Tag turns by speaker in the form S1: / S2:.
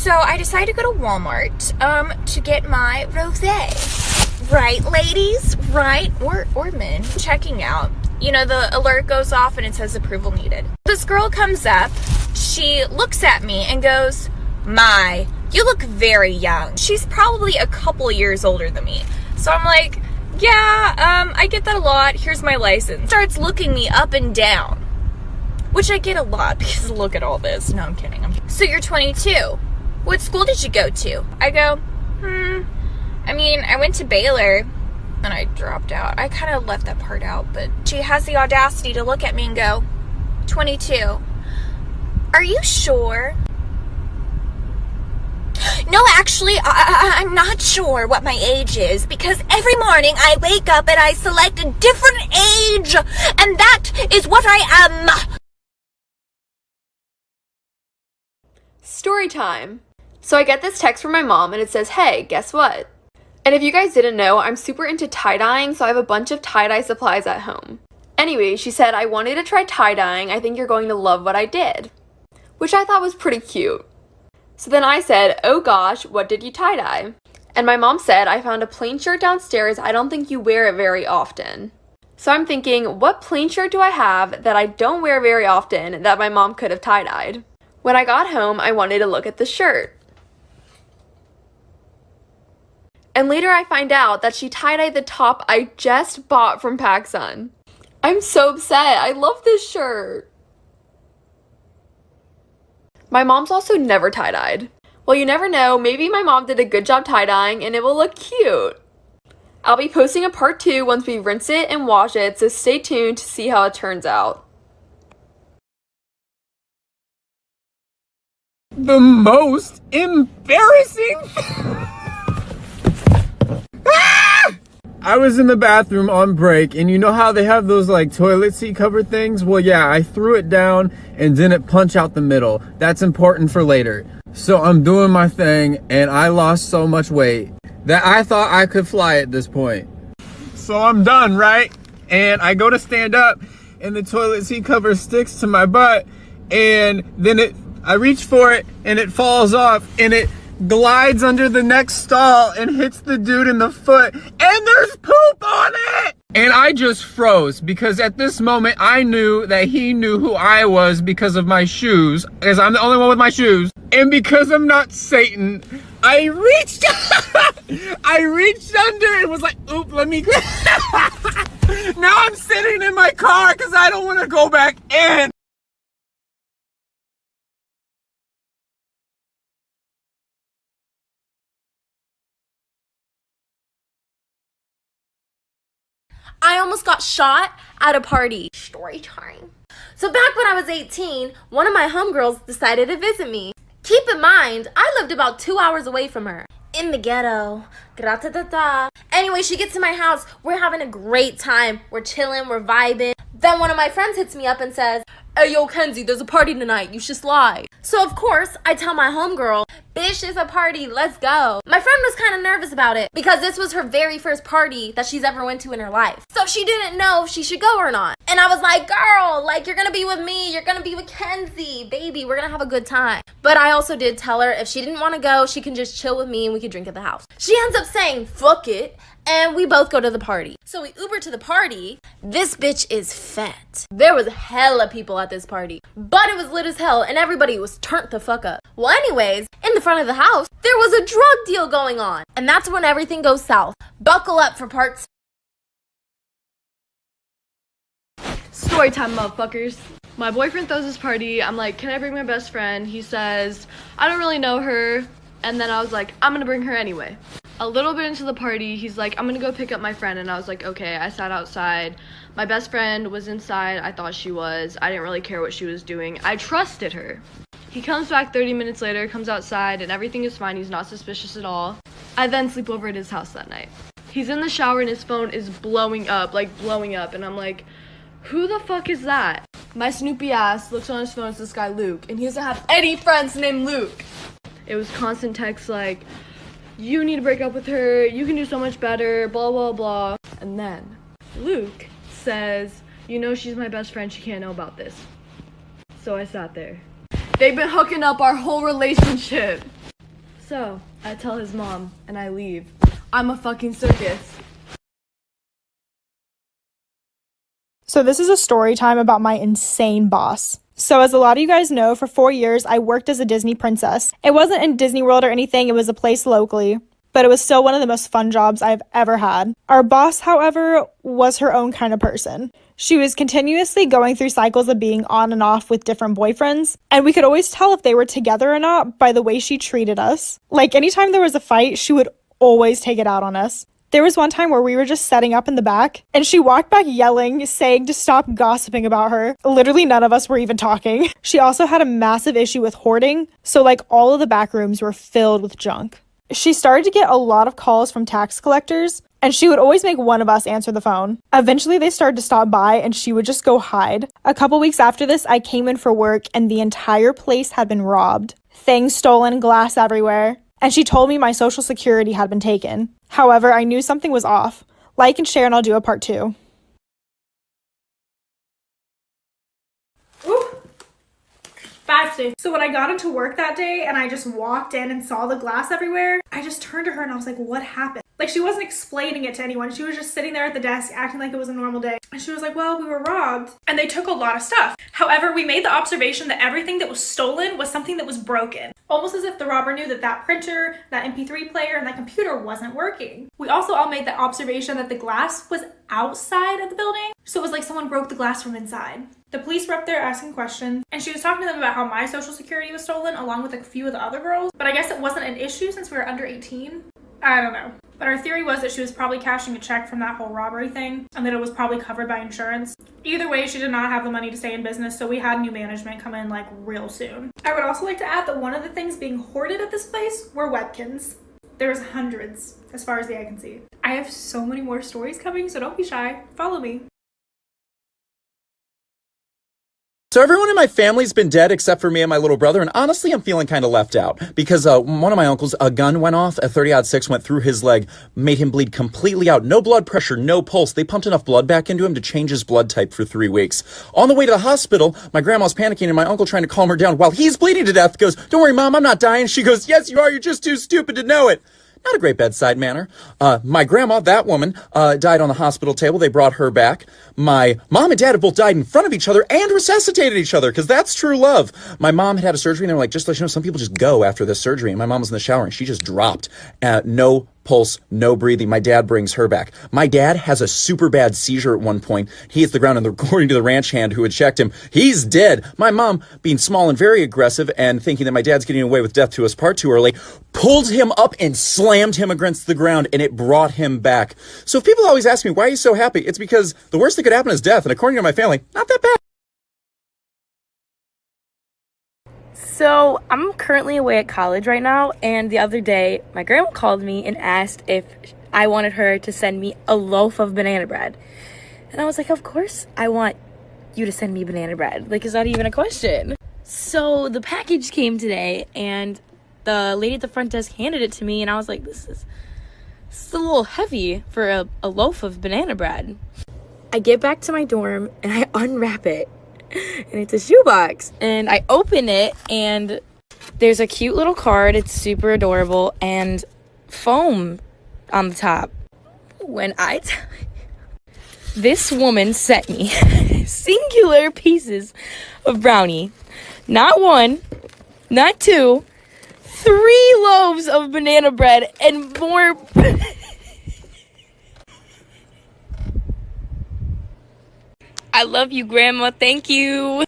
S1: So I decided to go to Walmart to get my rosé. Right, ladies? Right? Or men. Checking out. You know, the alert goes off and it says approval needed. This girl comes up, she looks at me and goes, "My, you look very young." She's probably a couple years older than me. So I'm like, yeah, I get that a lot. Here's my license. Starts looking me up and down, which I get a lot because look at all this. No, I'm kidding. So you're 22. What school did you go to? I go, I mean, I went to Baylor. And I dropped out. I kind of left that part out, but she has the audacity to look at me and go, 22. Are you sure? No, actually, I'm not sure what my age is because every morning I wake up and I select a different age, and that is what I am.
S2: Story time. So I get this text from my mom and it says, "Hey, guess what?" And if you guys didn't know, I'm super into tie-dyeing, so I have a bunch of tie-dye supplies at home. Anyway, she said, "I wanted to try tie-dyeing. I think you're going to love what I did." Which I thought was pretty cute. So then I said, "Oh gosh, what did you tie-dye?" And my mom said, "I found a plain shirt downstairs. I don't think you wear it very often." So I'm thinking, what plain shirt do I have that I don't wear very often that my mom could have tie-dyed? When I got home, I wanted to look at the shirt. And later I find out that she tie-dyed the top I just bought from PacSun. I'm so upset. I love this shirt. My mom's also never tie-dyed. Well, you never know. Maybe my mom did a good job tie-dyeing and it will look cute. I'll be posting a part 2 once we rinse it and wash it, so stay tuned to see how it turns out.
S3: The most embarrassing... I was in the bathroom on break, and you know how they have those like toilet seat cover things? Well, yeah, I threw it down and didn't punch out the middle. That's important for later. So I'm doing my thing, and I lost so much weight that I thought I could fly at this point. So I'm done, right? And I go to stand up, and the toilet seat cover sticks to my butt, and then I reach for it, and it falls off, and it glides under the next stall and hits the dude in the foot, and there's poop on it! And I just froze because at this moment I knew that he knew who I was because of my shoes, because I'm the only one with my shoes, and because I'm not Satan, I reached under and was like, oop, let me now I'm sitting in my car because I don't want to go back in.
S4: I almost got shot at a party. Story time. So back when I was 18, one of my homegirls decided to visit me. Keep in mind, I lived about 2 hours away from her. In the ghetto. Gra-ta-ta-ta. Anyway, she gets to my house. We're having a great time. We're chilling, we're vibing. Then one of my friends hits me up and says, "Hey, yo, Kenzie, there's a party tonight. You should slide." So, of course, I tell my homegirl, "Bitch, there's a party. Let's go." My friend was kind of nervous about it because this was her very first party that she's ever went to in her life. So she didn't know if she should go or not. And I was like, "Girl, like, you're going to be with me. You're going to be with Kenzie. Baby, we're going to have a good time." But I also did tell her if she didn't want to go, she can just chill with me and we could drink at the house. She ends up saying, "Fuck it." And we both go to the party. So we Uber to the party. This bitch is fat. There was hella people at this party, but it was lit as hell and everybody was turned the fuck up. Well, anyways, in the front of the house, there was a drug deal going on. And that's when everything goes south. Buckle up for part 2.
S2: Storytime, motherfuckers. My boyfriend throws this party. I'm like, "Can I bring my best friend?" He says, "I don't really know her." And then I was like, "I'm gonna bring her anyway." A little bit into the party, he's like, "I'm gonna go pick up my friend." And I was like, okay. I sat outside. My best friend was inside. I thought she was. I didn't really care what she was doing. I trusted her. He comes back 30 minutes later, comes outside, and everything is fine. He's not suspicious at all. I then sleep over at his house that night. He's in the shower and his phone is blowing up. And I'm like, who the fuck is that? My Snoopy ass looks on his phone, it's this guy Luke, and he doesn't have any friends named Luke. It was constant texts like, "You need to break up with her, you can do so much better, blah, blah, blah." And then Luke says, "You know she's my best friend, she can't know about this." So I sat there. They've been hooking up our whole relationship. So, I tell his mom, and I leave. I'm a fucking circus.
S5: So this is a story time about my insane boss. So as a lot of you guys know, for 4 years, I worked as a Disney princess. It wasn't in Disney World or anything, it was a place locally, but it was still one of the most fun jobs I've ever had. Our boss, however, was her own kind of person. She was continuously going through cycles of being on and off with different boyfriends, and we could always tell if they were together or not by the way she treated us. Like, anytime there was a fight, she would always take it out on us. There was one time where we were just setting up in the back, and she walked back yelling, saying to stop gossiping about her. Literally none of us were even talking. She also had a massive issue with hoarding, so like all of the back rooms were filled with junk. She started to get a lot of calls from tax collectors, and she would always make one of us answer the phone. Eventually they started to stop by, and she would just go hide. A couple weeks after this, I came in for work, and the entire place had been robbed. Things stolen, glass everywhere. And she told me my social security had been taken. However, I knew something was off. Like and share, and I'll do a part 2. Ooh. Fasting. So when I got into work that day and I just walked in and saw the glass everywhere, I just turned to her and I was like, what happened? Like, she wasn't explaining it to anyone. She was just sitting there at the desk acting like it was a normal day. And she was like, well, we were robbed. And they took a lot of stuff. However, we made the observation that everything that was stolen was something that was broken. Almost as if the robber knew that that printer, that MP3 player, and that computer wasn't working. We also all made the observation that the glass was outside of the building. So it was like someone broke the glass from inside. The police were up there asking questions, and she was talking to them about how my social security was stolen along with a few of the other girls. But I guess it wasn't an issue since we were under 18. I don't know. But our theory was that she was probably cashing a check from that whole robbery thing, and that it was probably covered by insurance. Either way, she did not have the money to stay in business, so we had new management come in like real soon. I would also like to add that one of the things being hoarded at this place were Webkins. There's hundreds, as far as the eye can see. I have so many more stories coming, so don't be shy. Follow me.
S6: So everyone in my family's been dead except for me and my little brother, and honestly, I'm feeling kind of left out because one of my uncles, a gun went off, a 30-06 went through his leg, made him bleed completely out. No blood pressure, no pulse. They pumped enough blood back into him to change his blood type for 3 weeks. On the way to the hospital, my grandma's panicking, and my uncle, trying to calm her down while he's bleeding to death, goes, "Don't worry, Mom, I'm not dying." She goes, "Yes, you are. You're just too stupid to know it." Not a great bedside manner. My grandma, that woman, died on the hospital table. They brought her back. My mom and dad have both died in front of each other and resuscitated each other, because that's true love. My mom had a surgery, and they were like, just to let you know, some people just go after this surgery. And my mom was in the shower, and she just dropped. No pulse, no breathing. My dad brings her back. My dad has a super bad seizure at one point. He hits the ground, and according to the ranch hand who had checked him, he's dead. My mom, being small and very aggressive and thinking that my dad's getting away with death to us part too early, pulled him up and slammed him against the ground, and it brought him back. So if people always ask me, why are you so happy? It's because the worst that could happen is death, and according to my family, not that bad.
S7: So I'm currently away at college right now, and the other day my grandma called me and asked if I wanted her to send me a loaf of banana bread. And I was like, of course I want you to send me banana bread. Like, is that even a question? So the package came today, and the lady at the front desk handed it to me, and I was like, this is a little heavy for a loaf of banana bread. I get back to my dorm and I unwrap it, and it's a shoebox, and I open it, and there's a cute little card. It's super adorable, and foam on the top. When I tell you, this woman sent me singular pieces of brownie, not one, not two, 3 loaves of banana bread and more. I love you, Grandma. Thank you.